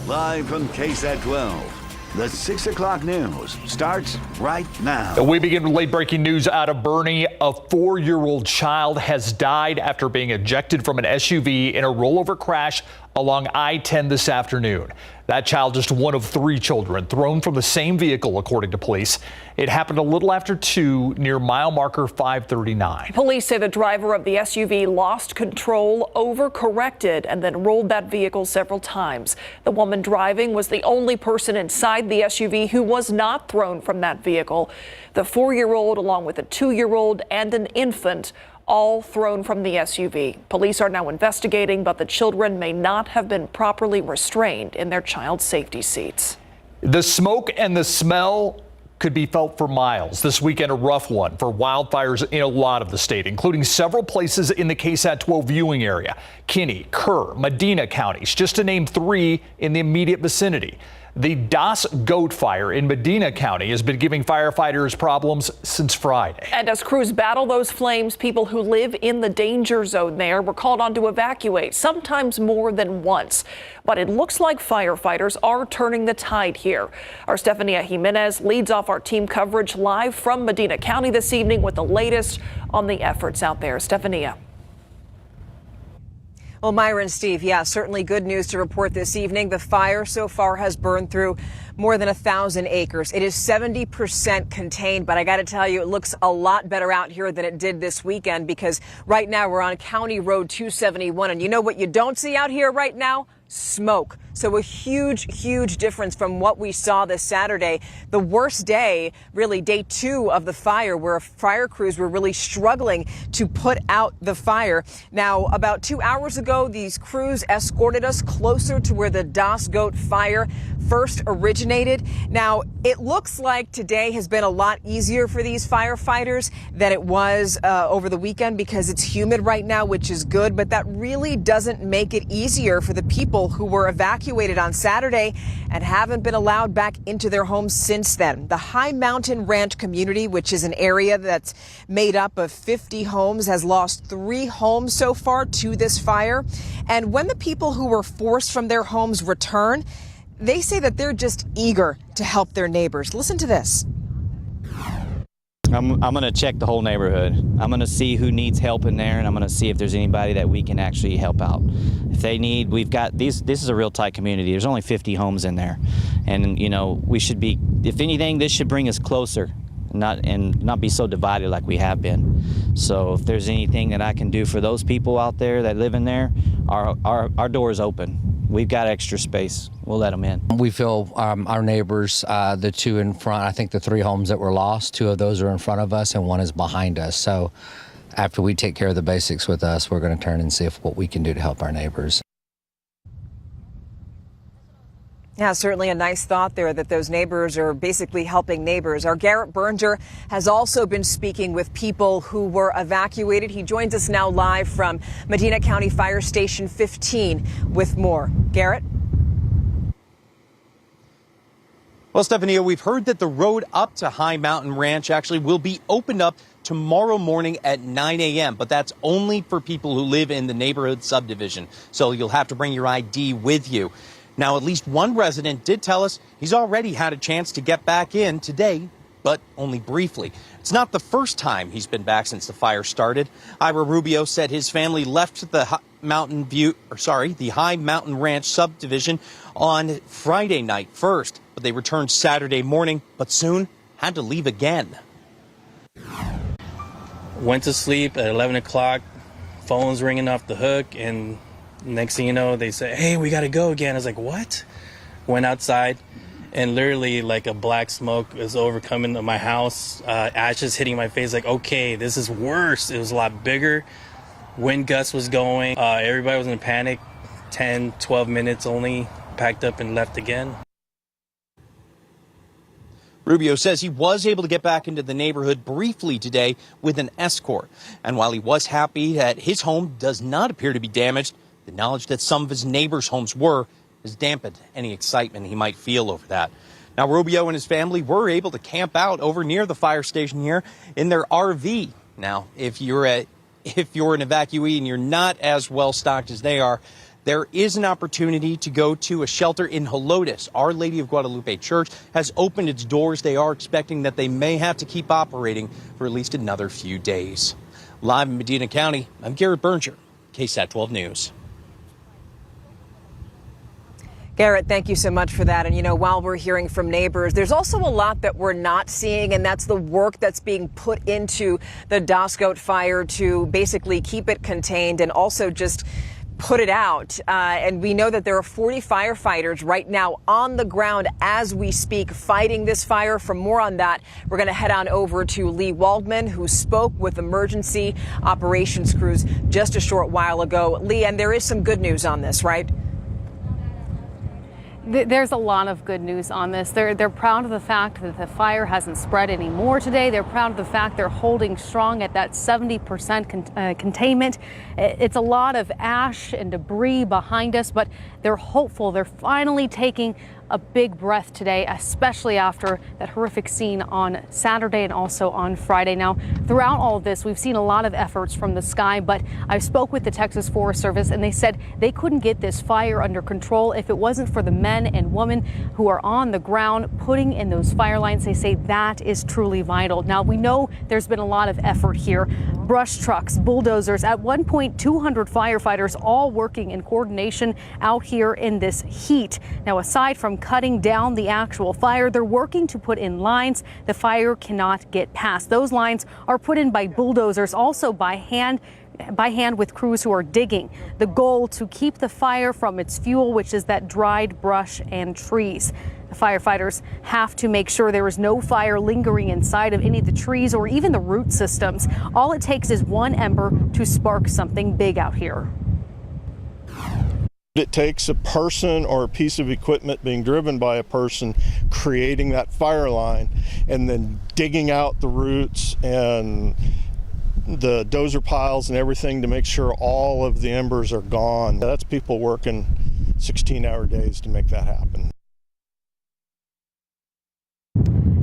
Live from KSAT 12, the 6 o'clock news starts right now. We begin with late-breaking news out of BOERNE. A 4-year-old child has died after being ejected from an SUV in a rollover crash along I-10 this afternoon. That child, just one of 3 children, thrown from the same vehicle, according to police. It happened a little after 2 near mile marker 539. Police say the driver of the SUV lost control, overcorrected, and then rolled that vehicle several times. The woman driving was the only person inside the SUV who was not thrown from that vehicle. The 4-year-old, along with a 2-year-old and an infant, all thrown from the SUV. Police are now investigating, but the children may not have been properly restrained in their child safety seats. The smoke and the smell could be felt for miles. This weekend, a rough one for wildfires in a lot of the state, including several places in the KSAT 12 viewing area. Kinney, Kerr, Medina counties, just to name 3 in the immediate vicinity. The Das Goat Fire in Medina County has been giving firefighters problems since Friday. And as crews battle those flames, people who live in the danger zone there were called on to evacuate, sometimes more than once. But it looks like firefighters are turning the tide here. Our Stefania Jimenez leads off our team coverage live from Medina County this evening with the latest on the efforts out there. Stefania. Well, Myra and Steve, yeah, certainly good news to report this evening. The fire so far has burned through more than 1,000 acres. It is 70% contained, but I got to tell you, it looks a lot better out here than it did this weekend, because right now we're on County Road 271. And you know what you don't see out here right now? Smoke. So a huge difference from what we saw this Saturday. The worst day, really day 2 of the fire, where fire crews were really struggling to put out the fire. Now, about 2 hours ago, these crews escorted us closer to where the Das Goat fire first originated. Now, it looks like today has been a lot easier for these firefighters than it was over the weekend, because it's humid right now, which is good, but that really doesn't make it easier for the people who were evacuated on Saturday and haven't been allowed back into their homes since then. The High Mountain Ranch community, which is an area that's made up of 50 homes, has lost 3 homes so far to this fire. And when the people who were forced from their homes return, they say that they're just eager to help their neighbors. Listen to this. I'm going to check the whole neighborhood. I'm going to see who needs help in there, and I'm going to see if there's anybody that we can actually help out. If they need, we've got these. This is a real tight community. There's only 50 homes in there, and you know, we should be, if anything, this should bring us closer, not be so divided like we have been. So if there's anything that I can do for those people out there that live in there, our door is open. We've got extra space. We'll let them in. We feel our neighbors, the 2 in front, I think the 3 homes that were lost, 2 of those are in front of us and 1 is behind us. So after we take care of the basics with us, we're going to turn and see what we can do to help our neighbors. Yeah, certainly a nice thought there that those neighbors are basically helping neighbors. Our Garrett Berger has also been speaking with people who were evacuated. He joins us now live from Medina County Fire Station 15 with more. Garrett? Well, Stefania, we've heard that the road up to High Mountain Ranch actually will be opened up tomorrow morning at 9 a.m., but that's only for people who live in the neighborhood subdivision. So you'll have to bring your ID with you. Now, at least one resident did tell us he's already had a chance to get back in today, but only briefly. It's not the first time he's been back since the fire started. Ira Rubio said his family left the High Mountain Ranch subdivision on Friday night first, but they returned Saturday morning, but soon had to leave again. Went to sleep at 11 o'clock, phone's ringing off the hook, and next thing you know, they say, hey, we got to go again. I was like, what? Went outside, and literally like a black smoke was overcoming my house, ashes hitting my face. Like, okay, this is worse. It was a lot bigger. Wind gust was going. Everybody was in panic. 10, 12 minutes only, packed up and left again. Rubio says he was able to get back into the neighborhood briefly today with an escort. And while he was happy that his home does not appear to be damaged, the knowledge that some of his neighbors' homes were has dampened any excitement he might feel over that. Now, Rubio and his family were able to camp out over near the fire station here in their RV. Now, if you're an evacuee and you're not as well stocked as they are, there is an opportunity to go to a shelter in Helotes. Our Lady of Guadalupe Church has opened its doors. They are expecting that they may have to keep operating for at least another few days. Live in Medina County, I'm Garrett Berger, KSAT 12 News. Garrett, thank you so much for that. And, you know, while we're hearing from neighbors, there's also a lot that we're not seeing, and that's the work that's being put into the Doscote fire to basically keep it contained and also just put it out. And we know that there are 40 firefighters right now on the ground as we speak fighting this fire. For more on that, we're going to head on over to Lee Waldman, who spoke with emergency operations crews just a short while ago. Lee, and there is some good news on this, right? There's a lot of good news on this. They're proud of the fact that the fire hasn't spread anymore today. They're proud of the fact they're holding strong at that 70% containment. It's a lot of ash and debris behind us, but they're hopeful. They're finally taking a big breath today, especially after that horrific scene on Saturday and also on Friday. Now, throughout all of this, we've seen a lot of efforts from the sky, but I spoke with the Texas Forest Service and they said they couldn't get this fire under control if it wasn't for the men and women who are on the ground putting in those fire lines. They say that is truly vital. Now, we know there's been a lot of effort here. Brush trucks, bulldozers, at one point 200 firefighters all working in coordination out here in this heat. Now, aside from cutting down the actual fire, they're working to put in lines the fire cannot get past. Those lines are put in by bulldozers, also by hand with crews who are digging. The goal to keep the fire from its fuel, which is that dried brush and trees. The firefighters have to make sure there is no fire lingering inside of any of the trees or even the root systems. All it takes is one ember to spark something big out here. It takes a person or a piece of equipment being driven by a person creating that fire line and then digging out the roots and the dozer piles and everything to make sure all of the embers are gone. That's people working 16-hour days to make that happen.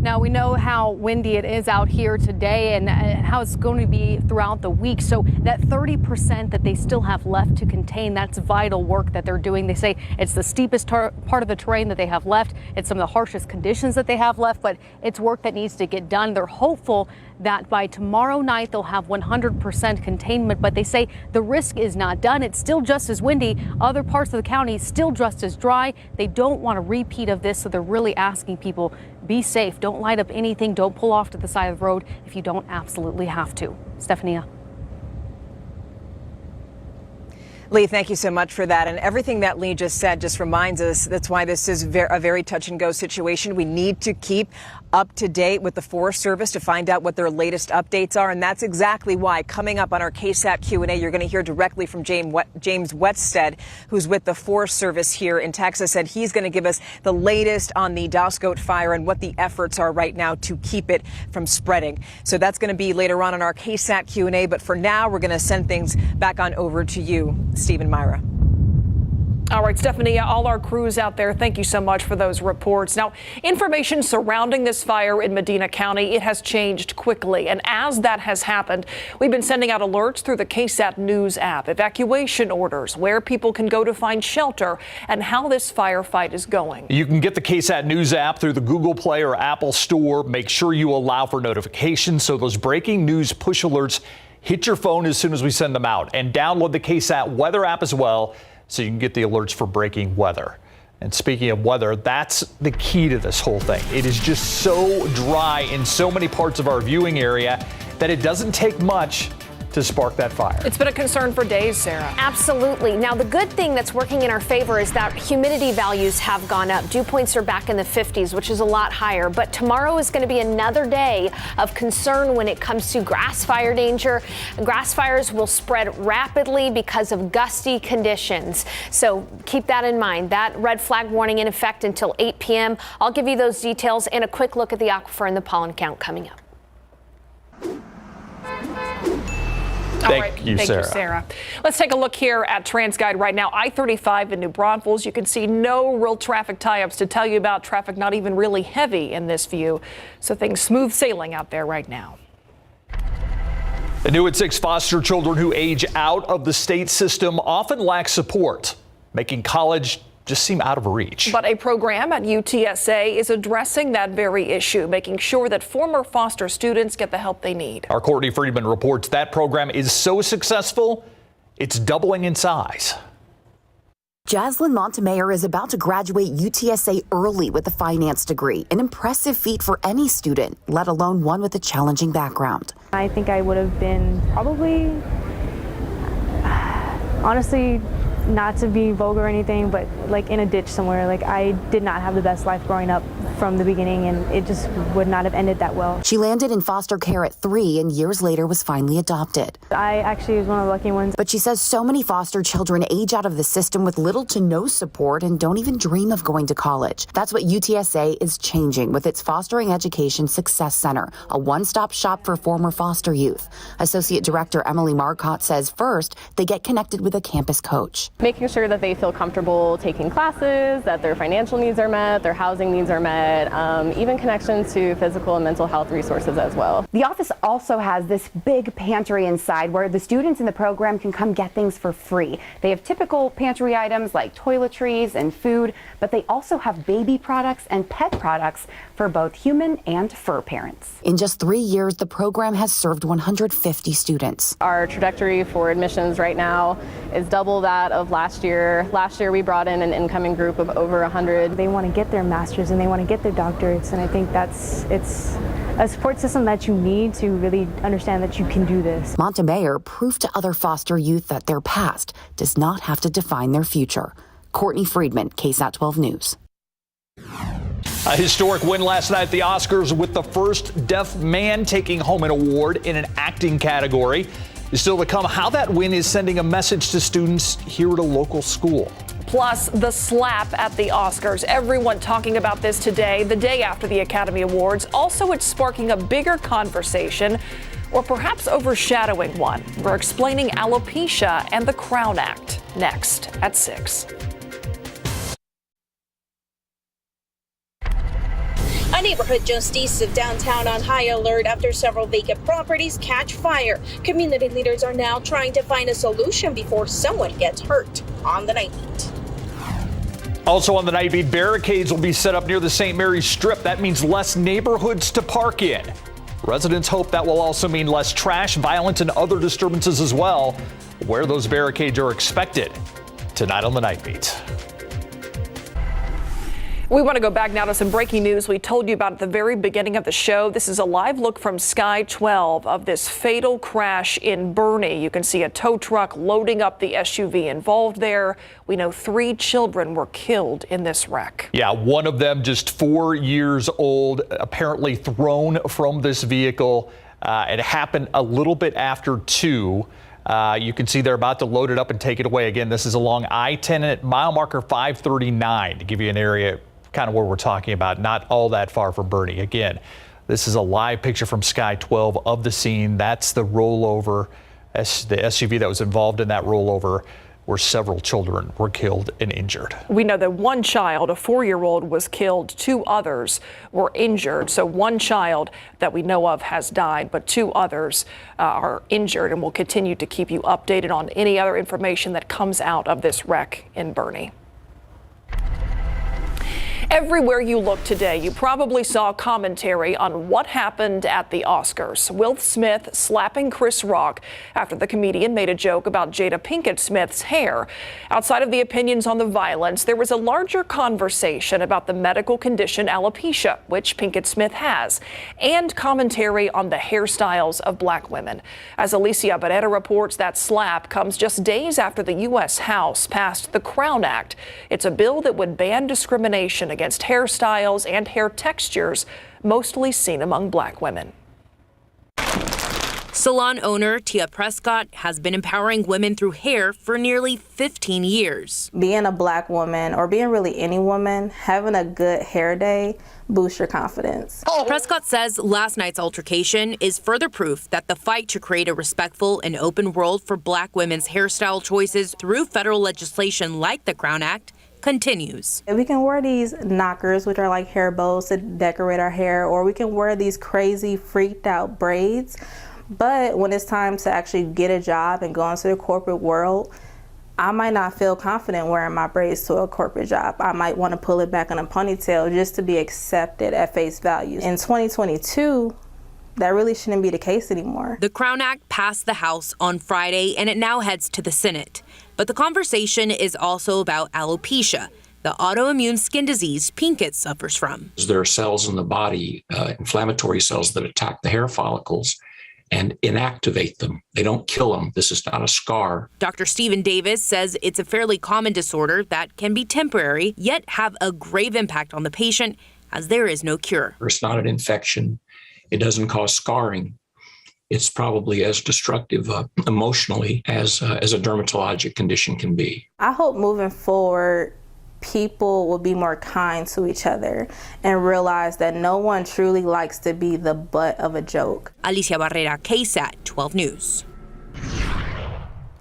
Now, we know how windy it is out here today and how it's going to be throughout the week. So that 30% that they still have left to contain, that's vital work that they're doing. They say it's the steepest part of the terrain that they have left. It's some of the harshest conditions that they have left, but it's work that needs to get done. They're hopeful that by tomorrow night they'll have 100% containment, but they say the risk is not done. It's still just as windy. Other parts of the county still just as dry. They don't want a repeat of this, so they're really asking people, be safe. Don't light up anything. Don't pull off to the side of the road if you don't absolutely have to. Stephania. Lee, thank you so much for that. And everything that Lee just said just reminds us that's why this is a very touch and go situation. We need to keep up to date with the Forest Service to find out what their latest updates are. And that's exactly why coming up on our KSAT Q&A, you're going to hear directly from James Wetstead, who's with the Forest Service here in Texas. And he's going to give us the latest on the Doscote fire and what the efforts are right now to keep it from spreading. So that's going to be later on in our KSAT Q&A. But for now, we're going to send things back on over to you, Steve and Myra. All right, Stephanie, all our crews out there, thank you so much for those reports. Now, information surrounding this fire in Medina County, it has changed quickly. And as that has happened, we've been sending out alerts through the KSAT News app, evacuation orders, where people can go to find shelter, and how this firefight is going. You can get the KSAT News app through the Google Play or Apple Store. Make sure you allow for notifications so those breaking news push alerts hit your phone as soon as we send them out. And download the KSAT Weather app as well, so you can get the alerts for breaking weather. And speaking of weather, that's the key to this whole thing. It is just so dry in so many parts of our viewing area that it doesn't take much to spark that fire. It's been a concern for days, Sarah. Absolutely. Now, the good thing that's working in our favor is that humidity values have gone up. Dew points are back in the 50s, which is a lot higher. But tomorrow is going to be another day of concern when it comes to grass fire danger. Grass fires will spread rapidly because of gusty conditions. So keep that in mind. That red flag warning in effect until 8 p.m. I'll give you those details and a quick look at the aquifer and the pollen count coming up. Thank you, Thank you, Sarah. Let's take a look here at TransGuide right now. I-35 in New Braunfels. You can see no real traffic tie-ups to tell you about. Traffic not even really heavy in this view. So things smooth sailing out there right now. The new at 6 foster children who age out of the state system often lack support. making college just seem out of reach. But a program at UTSA is addressing that very issue, making sure that former foster students get the help they need. Our Courtney Friedman reports that program is so successful, it's doubling in size. Jaslyn Montemayor is about to graduate UTSA early with a finance degree, an impressive feat for any student, let alone one with a challenging background. I think I would have been probably, honestly, not to be vulgar or anything, but like in a ditch somewhere. Like I did not have the best life growing up from the beginning, and it just would not have ended that well. She landed in foster care at 3 and years later was finally adopted. I actually was one of the lucky ones. But she says so many foster children age out of the system with little to no support and don't even dream of going to college. That's what UTSA is changing with its Fostering Education Success Center, a one-stop shop for former foster youth. Associate Director Emily Marcotte says first, they get connected with a campus coach. Making sure that they feel comfortable taking classes, that their financial needs are met, their housing needs are met, even connections to physical and mental health resources as well. The office also has this big pantry inside where the students in the program can come get things for free. They have typical pantry items like toiletries and food, but they also have baby products and pet products for both human and fur parents. In just 3 years, the program has served 150 students. Our trajectory for admissions right now is double that of last year. Last year we brought in an incoming group of over 100. They want to get their masters and they want to get their doctorates, and I think it's a support system that you need to really understand that you can do this. Montemayor proved to other foster youth that their past does not have to define their future. Courtney Friedman, KSAT 12 News. A historic win last night at the Oscars with the first deaf man taking home an award in an acting category. Still to come, how that win is sending a message to students here at a local school. Plus, the slap at the Oscars. Everyone talking about this today, the day after the Academy Awards. Also, it's sparking a bigger conversation, or perhaps overshadowing one. We're explaining alopecia and the Crown Act next at 6. A neighborhood just east of downtown on high alert after several vacant properties catch fire. Community leaders are now trying to find a solution before someone gets hurt. On the Night Beat. Also on the Night Beat, barricades will be set up near the St. Mary's Strip. That means less neighborhoods to park in. Residents hope that will also mean less trash, violence, and other disturbances as well, where those barricades are expected. Tonight on the Night Beat. We want to go back now to some breaking news we told you about at the very beginning of the show. This is a live look from Sky 12 of this fatal crash in BOERNE. You can see a tow truck loading up the SUV involved there. We know 3 children were killed in this wreck. Yeah, one of them just 4 years old, apparently thrown from this vehicle. It happened a little bit after 2. You can see they're about to load it up and take it away. Again, this is along I-10 at mile marker 539 to give you an area kind of where we're talking about, not all that far from BOERNE. Again, this is a live picture from Sky 12 of the scene. That's the rollover, the SUV that was involved in that rollover, where several children were killed and injured. We know that one child, a 4-year-old, was killed. 2 others were injured. So one child that we know of has died, but 2 others are injured, and we'll continue to keep you updated on any other information that comes out of this wreck in BOERNE. Everywhere you look today, you probably saw commentary on what happened at the Oscars. Will Smith slapping Chris Rock after the comedian made a joke about Jada Pinkett Smith's hair. Outside of the opinions on the violence, there was a larger conversation about the medical condition alopecia, which Pinkett Smith has, and commentary on the hairstyles of black women. As Alicia Barrera reports, that slap comes just days after the U.S. House passed the Crown Act. It's a bill that would ban discrimination against hairstyles and hair textures mostly seen among black women. Salon owner Tia Prescott has been empowering women through hair for nearly 15 years. Being a black woman, or being really any woman, having a good hair day boosts your confidence. Prescott says last night's altercation is further proof that the fight to create a respectful and open world for black women's hairstyle choices through federal legislation like the Crown Act continues. We can wear these knockers, which are like hair bows to decorate our hair, or we can wear these crazy freaked out braids. But when it's time to actually get a job and go into the corporate world, I might not feel confident wearing my braids to a corporate job. I might want to pull it back in a ponytail just to be accepted at face value. In 2022, that really shouldn't be the case anymore. The Crown Act passed the House on Friday, and it now heads to the Senate. But the conversation is also about alopecia, the autoimmune skin disease Pinkett suffers from. There are cells in the body, inflammatory cells that attack the hair follicles and inactivate them. They don't kill them. This is not a scar. Dr. Stephen Davis says it's a fairly common disorder that can be temporary, yet have a grave impact on the patient, as there is no cure. It's not an infection. It doesn't cause scarring. It's probably as destructive emotionally as a dermatologic condition can be. I hope moving forward, people will be more kind to each other and realize that no one truly likes to be the butt of a joke. Alicia Barrera, KSAT 12 News.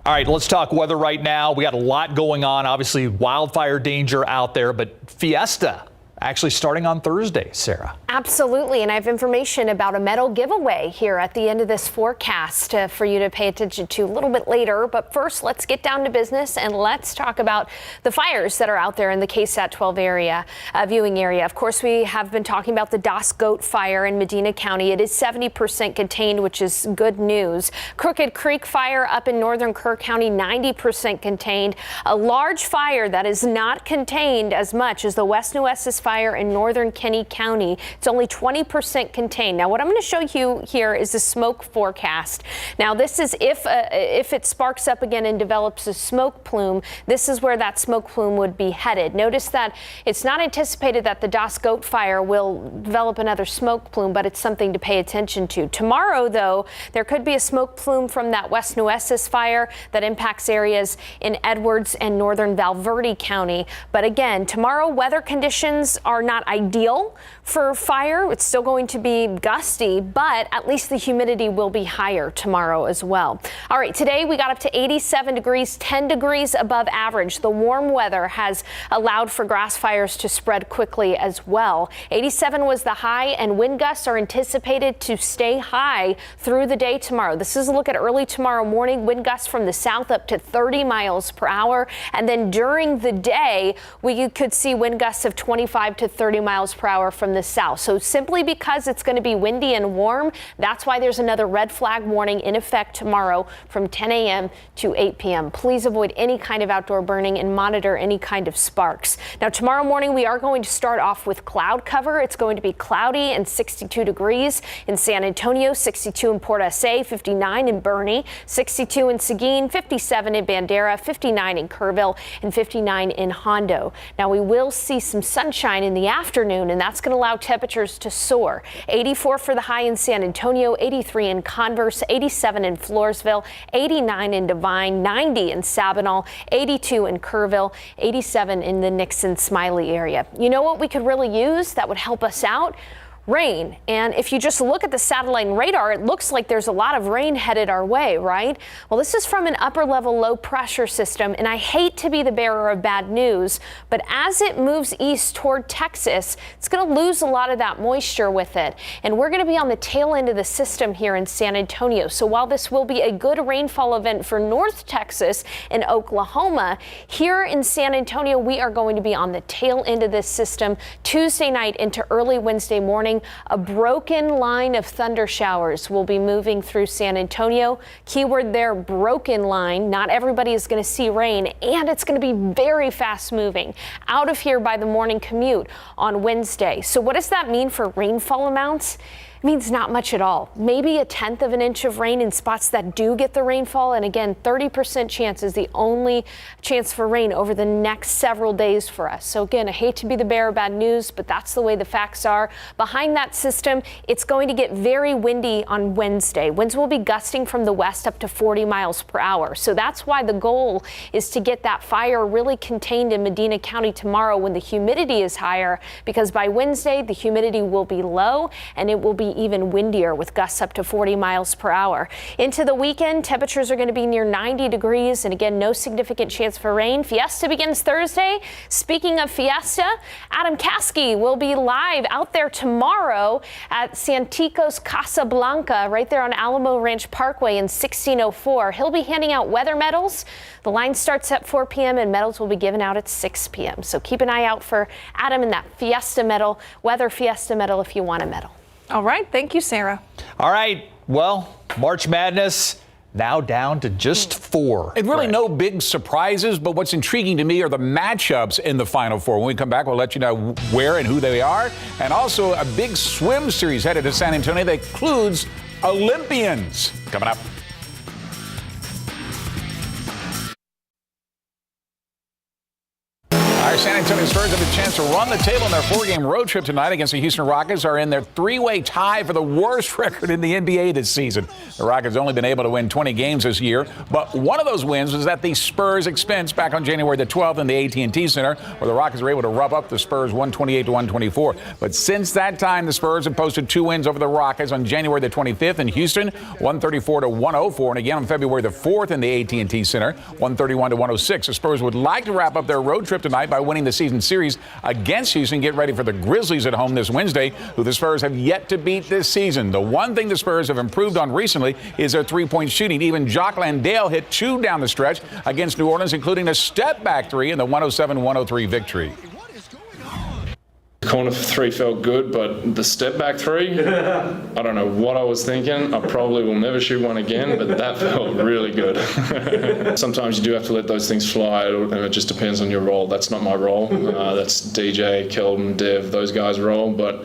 All right, let's talk weather right now. We got a lot going on. Obviously, wildfire danger out there, but Fiesta actually starting on Thursday, Sarah. Absolutely, and I have information about a medal giveaway here at the end of this forecast for you to pay attention to a little bit later. But first, let's get down to business and let's talk about the fires that are out there in the KSAT 12 area, viewing area. Of course, we have been talking about the Das Goat fire in Medina County. It is 70% contained, which is good news. Crooked Creek fire up in northern Kerr County, 90% contained. A large fire that is not contained as much as the West Nueces fire in northern Kenny County. It's only 20% contained. Now, what I'm going to show you here is the smoke forecast. Now, this is if it sparks up again and develops a smoke plume, this is where that smoke plume would be headed. Notice that it's not anticipated that the Das Goat fire will develop another smoke plume, but it's something to pay attention to. Tomorrow, though, there could be a smoke plume from that West Nueces fire that impacts areas in Edwards and northern Valverde County. But again, tomorrow, weather conditions are not ideal for fire. It's still going to be gusty, but at least the humidity will be higher tomorrow as well. All right, today we got up to 87 degrees, 10 degrees above average. The warm weather has allowed for grass fires to spread quickly as well. 87 was the high, and wind gusts are anticipated to stay high through the day tomorrow. This is a look at early tomorrow morning. Wind gusts from the south up to 30 miles per hour. And then during the day, we could see wind gusts of 25 to 30 miles per hour from the south. So simply because it's going to be windy and warm, that's why there's another red flag warning in effect tomorrow from 10 a.m. to 8 p.m. Please avoid any kind of outdoor burning and monitor any kind of sparks. Now, tomorrow morning, we are going to start off with cloud cover. It's going to be cloudy and 62 degrees in San Antonio, 62 in Port SA, 59 in BOERNE, 62 in Seguin, 57 in Bandera, 59 in Kerrville, and 59 in Hondo. Now, we will see some sunshine in the afternoon, and that's going to allow temperatures to soar. 84 for the high in San Antonio, 83 in Converse, 87 in Floresville, 89 in Devine, 90 in Sabinal, 82 in Kerrville, 87 in the Nixon-Smiley area. You know what we could really use that would help us out? Rain. And if you just look at the satellite and radar, it looks like there's a lot of rain headed our way, right? Well, this is from an upper level low pressure system, and I hate to be the bearer of bad news, but as it moves east toward Texas, it's going to lose a lot of that moisture with it. And we're going to be on the tail end of the system here in San Antonio. So while this will be a good rainfall event for North Texas and Oklahoma, here in San Antonio, we are going to be on the tail end of this system Tuesday night into early Wednesday morning. A broken line of thunder showers will be moving through San Antonio. Keyword there, broken line. Not everybody is going to see rain, and it's going to be very fast moving out of here by the morning commute on Wednesday. So what does that mean for rainfall amounts? It means not much at all. Maybe a tenth of an inch of rain in spots that do get the rainfall. And again, 30% chance is the only chance for rain over the next several days for us. So again, I hate to be the bearer of bad news, but that's the way the facts are. Behind that system, it's going to get very windy on Wednesday. Winds will be gusting from the west up to 40 miles per hour. So that's why the goal is to get that fire really contained in Medina County tomorrow when the humidity is higher, because by Wednesday, the humidity will be low and it will be even windier with gusts up to 40 miles per hour. Into the weekend, temperatures are going to be near 90 degrees, and again, no significant chance for rain. Fiesta begins Thursday. Speaking of Fiesta, Adam Caskey will be live out there tomorrow at Santikos Casablanca, right there on Alamo Ranch Parkway in 1604. He'll be handing out weather medals. The line starts at 4 p.m. and medals will be given out at 6 p.m. So keep an eye out for Adam and that Fiesta medal, weather Fiesta medal if you want a medal. All right. Thank you, Sarah. All right. Well, March Madness now down to just 4. And really no big surprises, but what's intriguing to me are the matchups in the Final Four. When we come back, we'll let you know where and who they are. And also a big swim series headed to San Antonio that includes Olympians. Coming up. Our San Antonio Spurs have a chance to run the table in their 4-game road trip tonight against the Houston Rockets, are in their 3-way tie for the worst record in the NBA this season. The Rockets have only been able to win 20 games this year, but one of those wins was at the Spurs' expense back on January the 12th in the AT&T Center, where the Rockets were able to rough up the Spurs 128-124. But since that time, the Spurs have posted 2 wins over the Rockets on January the 25th in Houston, 134-104, and again on February the 4th in the AT&T Center, 131-106. The Spurs would like to wrap up their road trip tonight by winning the season series against Houston. Get ready for the Grizzlies at home this Wednesday, who the Spurs have yet to beat this season. The one thing the Spurs have improved on recently is their 3-point shooting. Even Jock Landale hit 2 down the stretch against New Orleans, including a step-back 3 in the 107-103 victory. The corner 3 felt good, but the step back 3, I don't know what I was thinking. I probably will never shoot one again, but that felt really good. Sometimes you do have to let those things fly, and it just depends on your role. That's not my role. That's DJ, Keldon, Dev, those guys' role. But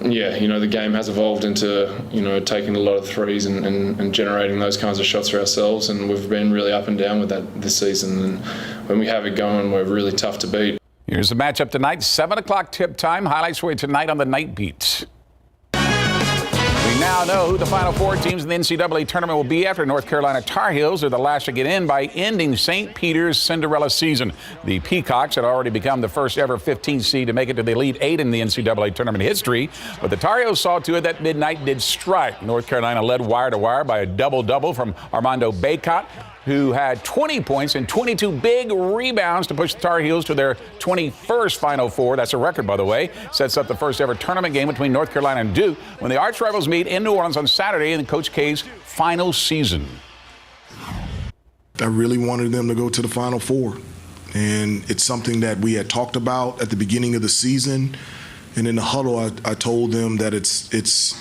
yeah, the game has evolved into, taking a lot of threes and generating those kinds of shots for ourselves, and we've been really up and down with that this season. And when we have it going, we're really tough to beat. Here's the matchup tonight, 7 o'clock tip time. Highlights for you tonight on the Night Beat. We now know who the Final 4 teams in the NCAA tournament will be after. North Carolina Tar Heels are the last to get in by ending St. Peter's Cinderella season. The Peacocks had already become the first ever 15th seed to make it to the Elite 8 in the NCAA tournament history. But the Tar Heels saw to it that midnight did strike. North Carolina led wire to wire by a double-double from Armando Bacot, who had 20 points and 22 big rebounds to push the Tar Heels to their 21st Final Four. That's a record, by the way. Sets up the first ever tournament game between North Carolina and Duke when the arch rivals meet in New Orleans on Saturday in Coach K's final season. I really wanted them to go to the Final Four. And it's something that we had talked about at the beginning of the season. And in the huddle, I told them that it's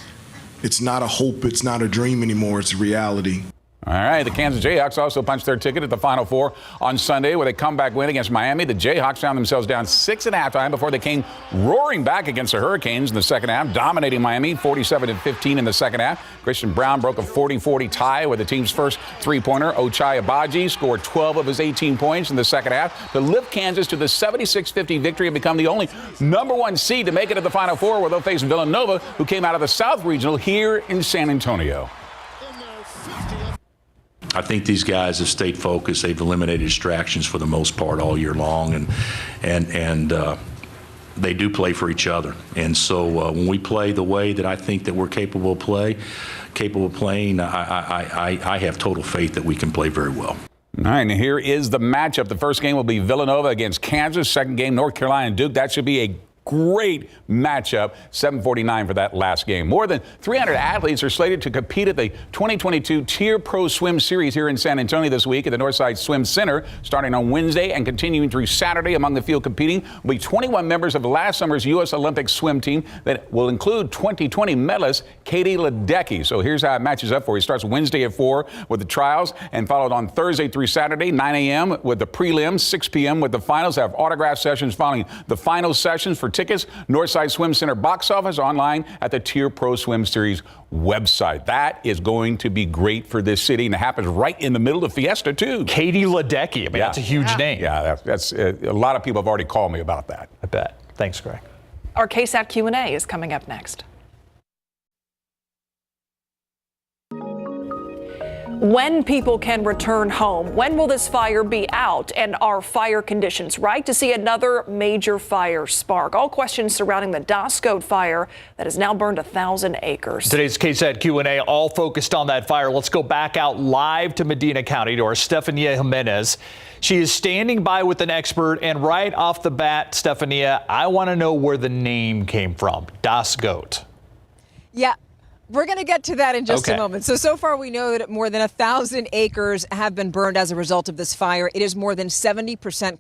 not a hope, it's not a dream anymore, it's a reality. All right, the Kansas Jayhawks also punched their ticket at the Final Four on Sunday with a comeback win against Miami. The Jayhawks found themselves down 6 at halftime before they came roaring back against the Hurricanes in the second half, dominating Miami 47-15 in the second half. Christian Brown broke a 40-40 tie with the team's first three-pointer. Ochai Agbaji scored 12 of his 18 points in the second half to lift Kansas to the 76-50 victory and become the only #1 seed to make it to the Final Four, where they'll face Villanova, who came out of the South Regional here in San Antonio. I think these guys have stayed focused. They've eliminated distractions for the most part all year long, and they do play for each other. And so when we play the way that I think that we're capable of playing, I have total faith that we can play very well. All right, and here is the matchup. The first game will be Villanova against Kansas. Second game, North Carolina and Duke. That should be a great matchup. 7:49 for that last game. More than 300 athletes are slated to compete at the 2022 Tier Pro Swim Series here in San Antonio this week at the Northside Swim Center, starting on Wednesday and continuing through Saturday. Among the field competing will be 21 members of last summer's U.S. Olympic swim team that will include 2020 medalist Katie Ledecky. So here's how it matches up for you. It starts Wednesday at 4 with the trials and followed on Thursday through Saturday, 9 a.m. with the prelims, 6 p.m. with the finals. Have autograph sessions following the final sessions. For tickets, Northside Swim Center box office, online at the Tier Pro Swim Series website. That is going to be great for this city, and it happens right in the middle of Fiesta, too. Katie Ledecky. I mean, that's a huge name. Yeah, that's a lot of people have already called me about that. I bet. Thanks, Greg. Our KSAT Q&A is coming up next. When people can return home, when will this fire be out, and are fire conditions right to see another major fire spark? All questions surrounding the Doscote fire that has now burned 1,000 acres. Today's KSAT Q&A all focused on that fire. Let's go back out live to Medina County to our Stefania Jimenez. She is standing by with an expert, and right off the bat, Stefania, I want to know where the name came from, Doscote. Yeah. We're going to get to that in just a moment. So far we know that more than 1,000 acres have been burned as a result of this fire. It is more than 70%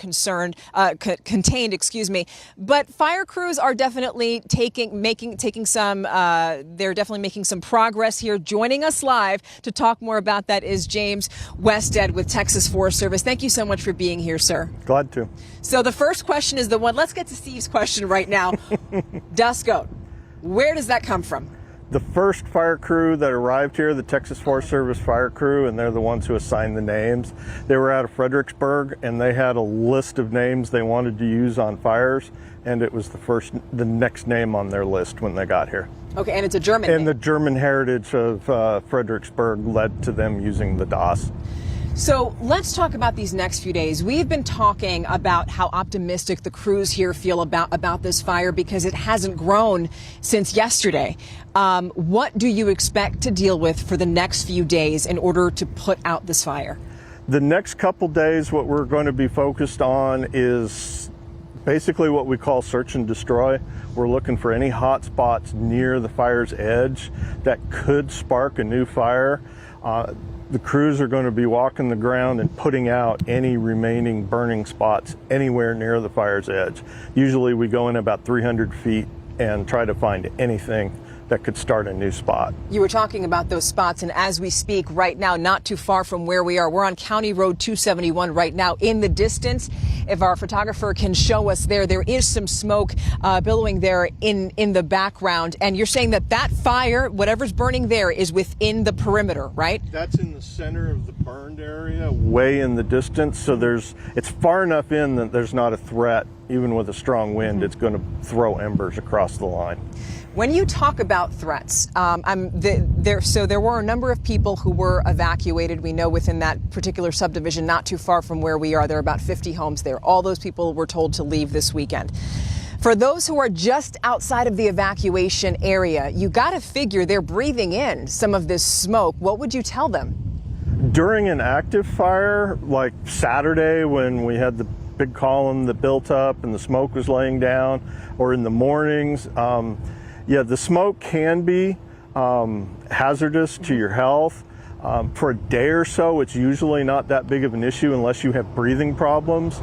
contained, excuse me. But fire crews are definitely making some progress here. Joining us live to talk more about that is James Wested with Texas Forest Service. Thank you so much for being here, sir. Glad to. So the first question is the one. Let's get to Steve's question right now. Doscote, where does that come from? The first fire crew that arrived here, the Texas Forest Service fire crew, and they're the ones who assigned the names. They were out of Fredericksburg, and they had a list of names they wanted to use on fires, and it was the next name on their list when they got here. Okay, and it's a German name. And the German heritage of Fredericksburg led to them using the DOS. So let's talk about these next few days. We've been talking about how optimistic the crews here feel about this fire because it hasn't grown since yesterday. What do you expect to deal with for the next few days in order to put out this fire? The next couple days, what we're going to be focused on is basically what we call search and destroy. We're looking for any hot spots near the fire's edge that could spark a new fire. The crews are going to be walking the ground and putting out any remaining burning spots anywhere near the fire's edge. Usually we go in about 300 feet and try to find anything that could start a new spot. You were talking about those spots, and as we speak right now, not too far from where we are, we're on County Road 271 right now. In the distance, if our photographer can show us there is some smoke billowing there in the background. And you're saying that fire, whatever's burning there, is within the perimeter, right? That's in the center of the burned area, way in the distance. So it's far enough in that there's not a threat. Even with a strong wind, it's going to throw embers across the line. When you talk about threats, there were a number of people who were evacuated. We know within that particular subdivision, not too far from where we are, there are about 50 homes there. All those people were told to leave this weekend. For those who are just outside of the evacuation area, you got to figure they're breathing in some of this smoke. What would you tell them? During an active fire, like Saturday when we had the big column that built up and the smoke was laying down, or in the mornings, the smoke can be hazardous to your health. For a day or so, it's usually not that big of an issue unless you have breathing problems.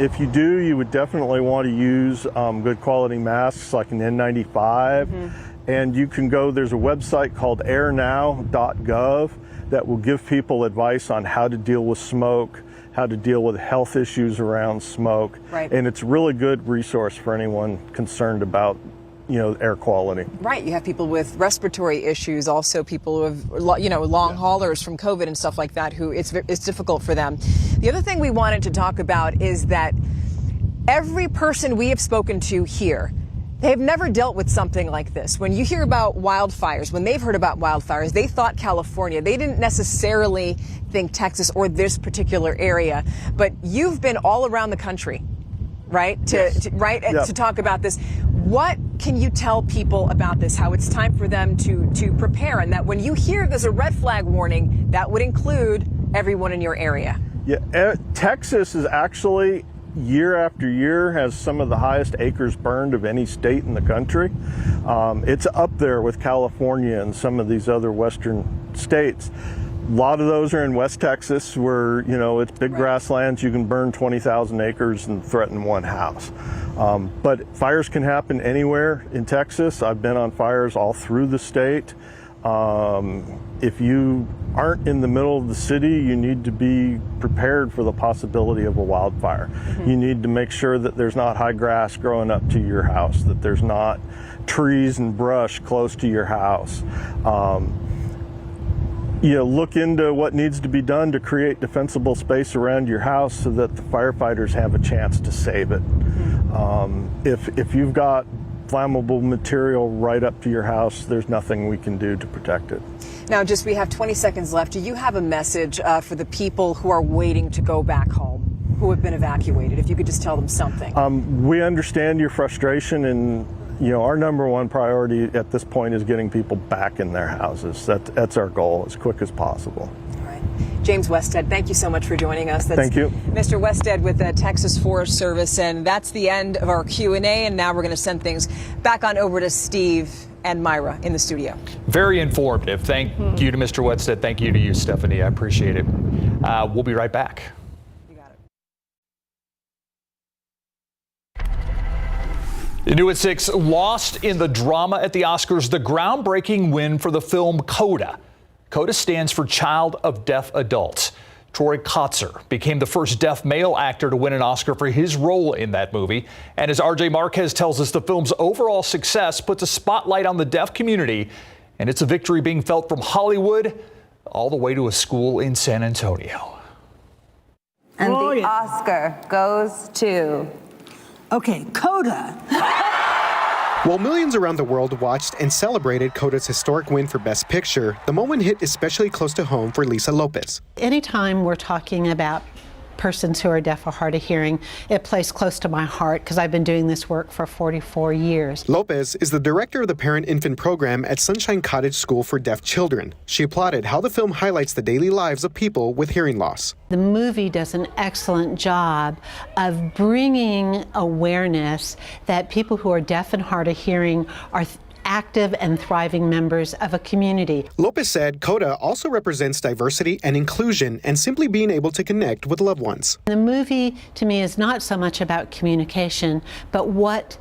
If you do, you would definitely want to use good quality masks like an N95. And you can there's a website called airnow.gov that will give people advice on how to deal with smoke, how to deal with health issues around smoke. Right. And it's a really good resource for anyone concerned about air quality. Right. You have people with respiratory issues, also people who have, long haulers from COVID and stuff like that, who it's difficult for them. The other thing we wanted to talk about is that every person we have spoken to here, they've never dealt with something like this. When you hear about wildfires, when they've heard about wildfires, they thought California. They didn't necessarily think Texas or this particular area. But you've been all around the country, right? To talk about this. What can you tell people about this, how it's time for them to prepare, and that when you hear there's a red flag warning, that would include everyone in your area? Yeah, Texas is actually, year after year, has some of the highest acres burned of any state in the country. It's up there with California and some of these other western states. A lot of those are in West Texas where, it's big grasslands. You can burn 20,000 acres and threaten one house. But fires can happen anywhere in Texas. I've been on fires all through the state. If you aren't in the middle of the city, you need to be prepared for the possibility of a wildfire. You need to make sure that there's not high grass growing up to your house, that there's not trees and brush close to your house. Look into what needs to be done to create defensible space around your house so that the firefighters have a chance to save it. If you've got flammable material right up to your house, there's nothing we can do to protect it. Now, just we have 20 seconds left. Do you have a message for the people who are waiting to go back home, who have been evacuated? If you could just tell them something. We understand your frustration, and our number one priority at this point is getting people back in their houses. That's our goal, as quick as possible. James Wested, thank you so much for joining us. Thank you. Mr. Wested with the Texas Forest Service, and that's the end of our Q&A, and now we're going to send things back on over to Steve and Myra in the studio. Very informative. Thank you to Mr. Wested. Thank you to you, Stephanie. I appreciate it. We'll be right back. You got it. The new at 6, lost in the drama at the Oscars, the groundbreaking win for the film Coda. Coda stands for Child of Deaf Adults. Troy Kotsur became the first deaf male actor to win an Oscar for his role in that movie. And as RJ Marquez tells us, the film's overall success puts a spotlight on the deaf community, and it's a victory being felt from Hollywood all the way to a school in San Antonio. And the Oscar goes to... Okay, Coda. While millions around the world watched and celebrated Coda's historic win for Best Picture, the moment hit especially close to home for Lisa Lopez. Anytime we're talking about persons who are deaf or hard of hearing, it plays close to my heart because I've been doing this work for 44 years. Lopez is the director of the Parent-Infant Program at Sunshine Cottage School for Deaf Children. She applauded how the film highlights the daily lives of people with hearing loss. The movie does an excellent job of bringing awareness that people who are deaf and hard of hearing are active and thriving members of a community. Lopez said Coda also represents diversity and inclusion and simply being able to connect with loved ones. The movie, to me, is not so much about communication, but what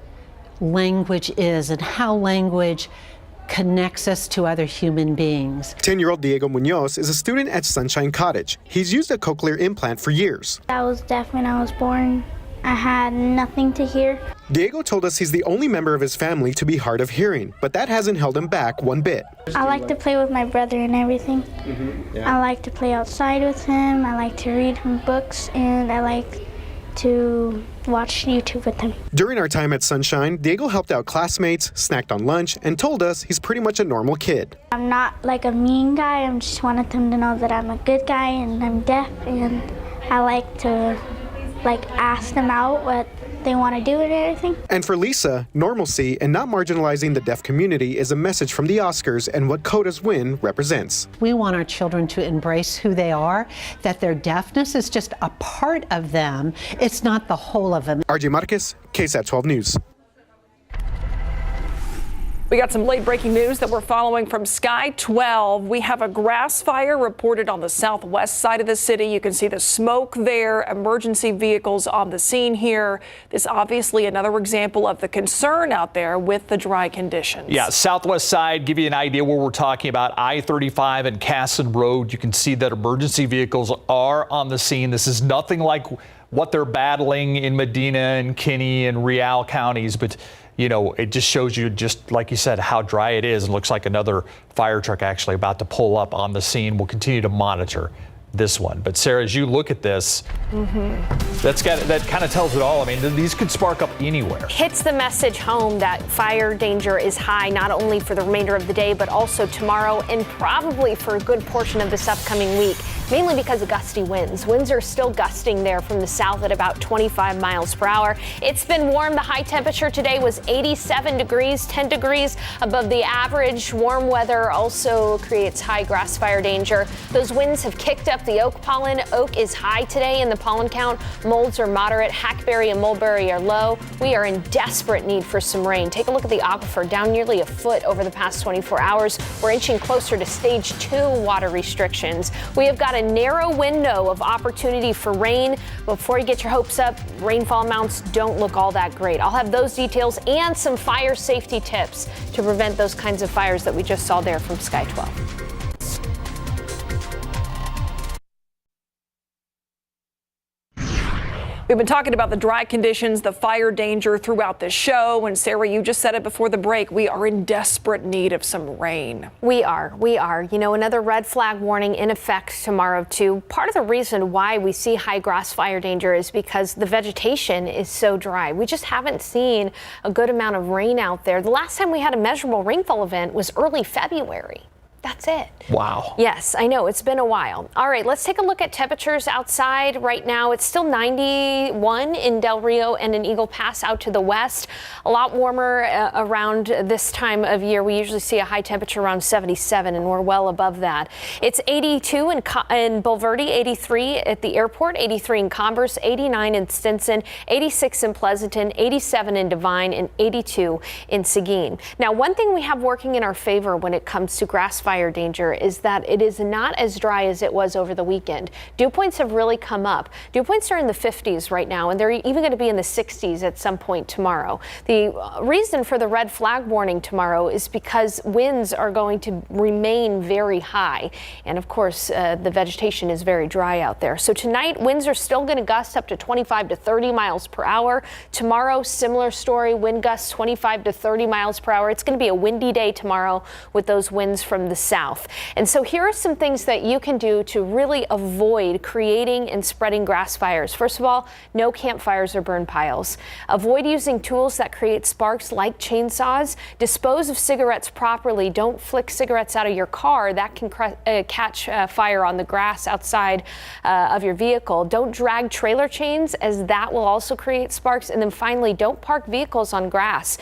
language is and how language connects us to other human beings. 10-year-old Diego Munoz is a student at Sunshine Cottage. He's used a cochlear implant for years. I was deaf when I was born. I had nothing to hear. Diego told us he's the only member of his family to be hard of hearing, but that hasn't held him back one bit. I like to play with my brother and everything. I like to play outside with him. I like to read him books, and I like to watch YouTube with him. During our time at Sunshine, Diego helped out classmates, snacked on lunch, and told us he's pretty much a normal kid. I'm not like a mean guy. I just wanted them to know that I'm a good guy and I'm deaf, and I like to ask them out what they want to do and everything. And for Lisa, normalcy and not marginalizing the deaf community is a message from the Oscars and what Coda's win represents. We want our children to embrace who they are, that their deafness is just a part of them. It's not the whole of them. RJ Marquez, KSAT 12 News. We got some late breaking news that we're following from Sky 12. We have a grass fire reported on the southwest side of the city. You can see the smoke there, emergency vehicles on the scene here. This obviously another example of the concern out there with the dry conditions. Yeah, southwest side, give you an idea where we're talking about. I-35 and Casson Road. You can see that emergency vehicles are on the scene. This is nothing like what they're battling in Medina and Kinney and Real counties, but it just shows you, just like you said, how dry it is. It looks like another fire truck actually about to pull up on the scene. We'll continue to monitor this one. But Sarah, as you look at this, that kind of tells it all. I mean, these could spark up anywhere. Hits the message home that fire danger is high, not only for the remainder of the day, but also tomorrow and probably for a good portion of this upcoming week, mainly because of gusty winds. Winds are still gusting there from the south at about 25 miles per hour. It's been warm. The high temperature today was 87 degrees, 10 degrees above the average. Warm weather also creates high grass fire danger. Those winds have kicked up the oak pollen. Oak is high today in the pollen count. Molds are moderate. Hackberry and mulberry are low. We are in desperate need for some rain. Take a look at the aquifer, down nearly a foot over the past 24 hours. We're inching closer to stage 2 water restrictions. We have got a narrow window of opportunity for rain. Before you get your hopes up, rainfall amounts don't look all that great. I'll have those details and some fire safety tips to prevent those kinds of fires that we just saw there from Sky 12. We've been talking about the dry conditions, the fire danger throughout the show. And Sarah, you just said it before the break. We are in desperate need of some rain. We are. Another red flag warning in effect tomorrow, too. Part of the reason why we see high grass fire danger is because the vegetation is so dry. We just haven't seen a good amount of rain out there. The last time we had a measurable rainfall event was early February. That's it. Wow. Yes, I know. It's been a while. All right, let's take a look at temperatures outside right now. It's still 91 in Del Rio and in Eagle Pass out to the west. A lot warmer around this time of year. We usually see a high temperature around 77, and we're well above that. It's 82 in Bulverde, 83 at the airport, 83 in Converse, 89 in Stinson, 86 in Pleasanton, 87 in Devine, and 82 in Seguin. Now, one thing we have working in our favor when it comes to grass fire danger is that it is not as dry as it was over the weekend. Dew points have really come up. Dew points are in the 50s right now, and they're even going to be in the 60s at some point tomorrow. The reason for the red flag warning tomorrow is because winds are going to remain very high, and of course the vegetation is very dry out there. So tonight winds are still going to gust up to 25 to 30 miles per hour. Tomorrow, similar story, wind gusts 25 to 30 miles per hour. It's going to be a windy day tomorrow with those winds from the south. And so here are some things that you can do to really avoid creating and spreading grass fires. First of all, no campfires or burn piles. Avoid using tools that create sparks like chainsaws. Dispose of cigarettes properly. Don't flick cigarettes out of your car. That can catch fire on the grass outside of your vehicle. Don't drag trailer chains, as that will also create sparks. And then finally, don't park vehicles on grass.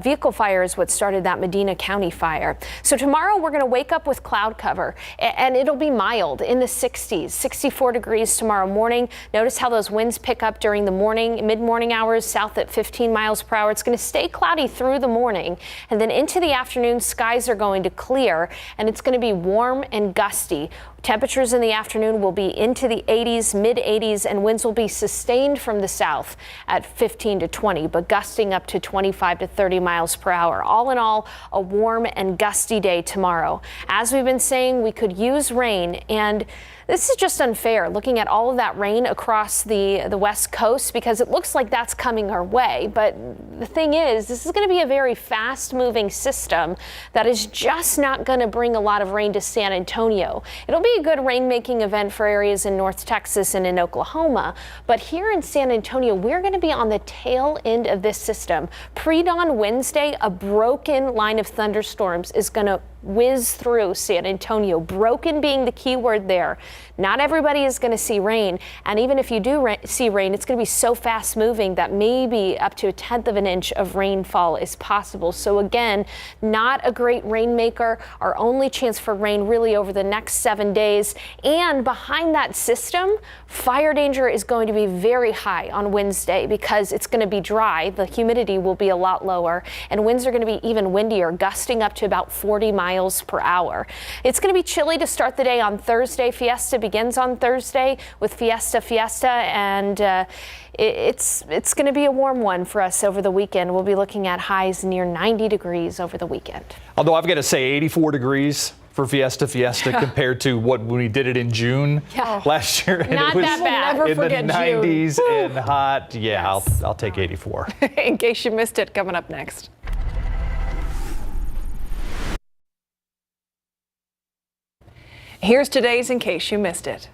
Vehicle fire is what started that Medina County fire. So tomorrow we're going to wake up with cloud cover, and it'll be mild in the 60s, 64 degrees tomorrow morning. Notice how those winds pick up during the morning, mid-morning hours, south at 15 miles per hour. It's going to stay cloudy through the morning, and then into the afternoon, skies are going to clear, and it's going to be warm and gusty. Temperatures in the afternoon will be into the 80s, mid-80s, and winds will be sustained from the south at 15 to 20, but gusting up to 25 to 30 miles per hour. All in all, a warm and gusty day tomorrow. As we've been saying, we could use rain, and this is just unfair looking at all of that rain across the west coast, because it looks like that's coming our way. But the thing is, this is going to be a very fast moving system that is just not going to bring a lot of rain to San Antonio. It'll be a good rainmaking event for areas in North Texas and in Oklahoma. But here in San Antonio, we're going to be on the tail end of this system. Pre-dawn Wednesday, a broken line of thunderstorms is going to whiz through San Antonio. Broken being the key word there. Not everybody is going to see rain, and even if you do see rain, it's going to be so fast moving that maybe up to 1/10 of an inch of rainfall is possible. So again, not a great rainmaker. Our only chance for rain really over the next 7 days. And behind that system, fire danger is going to be very high on Wednesday because it's going to be dry. The humidity will be a lot lower, and winds are going to be even windier, gusting up to about 40 miles per hour. It's going to be chilly to start the day on Thursday. Fiesta begins on Thursday with Fiesta, and it's going to be a warm one for us over the weekend. We'll be looking at highs near 90 degrees over the weekend. Although I've got to say 84 degrees for Fiesta compared to when we did it in June last year. And not it was that bad. Never in forget the 90s June. and hot. Yeah, yes. I'll take 84. In case you missed it, coming up next. Here's today's In Case You Missed It.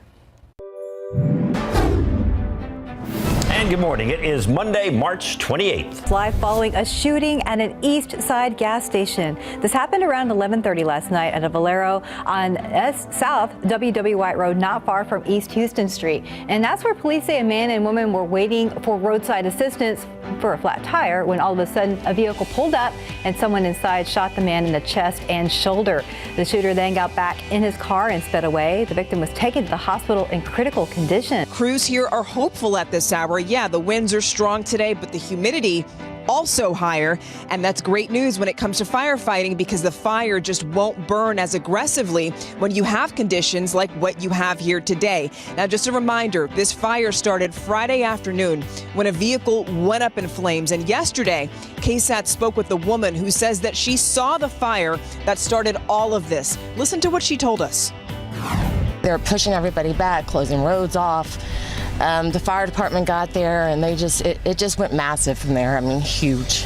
And good morning. It is Monday, March 28th. Live following a shooting at an East Side gas station. This happened around 11:30 last night at a Valero on South W.W. White Road, not far from East Houston Street. And that's where police say a man and woman were waiting for roadside assistance for a flat tire when all of a sudden a vehicle pulled up and someone inside shot the man in the chest and shoulder. The shooter then got back in his car and sped away. The victim was taken to the hospital in critical condition. Crews here are hopeful at this hour. Yeah, the winds are strong today, but the humidity also higher. And that's great news when it comes to firefighting, because the fire just won't burn as aggressively when you have conditions like what you have here today. Now, just a reminder, this fire started Friday afternoon when a vehicle went up in flames. And yesterday, KSAT spoke with the woman who says that she saw the fire that started all of this. Listen to what she told us. They're pushing everybody back, closing roads off. The fire department got there, and it just went massive from there. I mean, huge.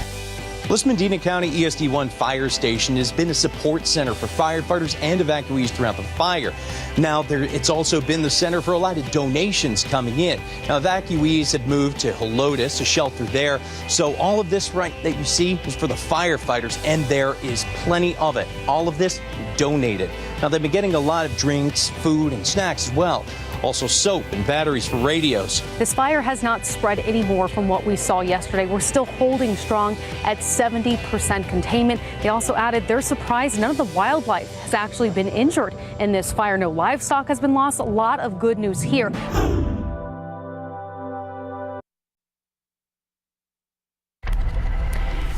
This Medina County ESD1 fire station has been a support center for firefighters and evacuees throughout the fire. Now, it's also been the center for a lot of donations coming in. Now, evacuees had moved to Helotes, a shelter there. So all of this that you see is for the firefighters, and there is plenty of it. All of this donated. Now, they've been getting a lot of drinks, food, and snacks as well. Also soap and batteries for radios. This fire has not spread any more from what we saw yesterday. We're still holding strong at 70% containment. They also added they're surprised none of the wildlife has actually been injured in this fire. No livestock has been lost. A lot of good news here.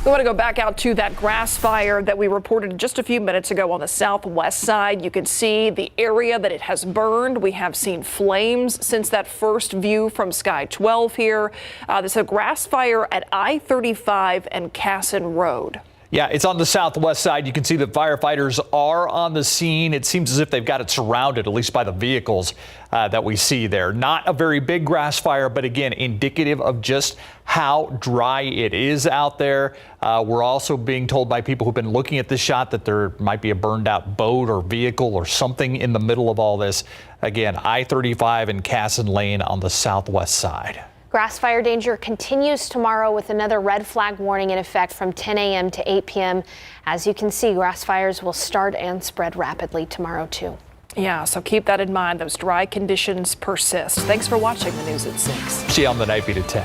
We want to go back out to that grass fire that we reported just a few minutes ago on the southwest side. You can see the area that it has burned. We have seen flames since that first view from Sky 12 here. This is a grass fire at I-35 and Casson Road. Yeah, it's on the southwest side. You can see that firefighters are on the scene. It seems as if they've got it surrounded, at least by the vehicles that we see there. Not a very big grass fire, but again, indicative of just how dry it is out there. We're also being told by people who've been looking at this shot that there might be a burned out boat or vehicle or something in the middle of all this. Again, I-35 and Casson Lane on the southwest side. Grass fire danger continues tomorrow with another red flag warning in effect from 10 a.m. to 8 p.m. As you can see, grass fires will start and spread rapidly tomorrow, too. Yeah, so keep that in mind. Those dry conditions persist. Thanks for watching the news at 6. See you on the Night Beat at 10.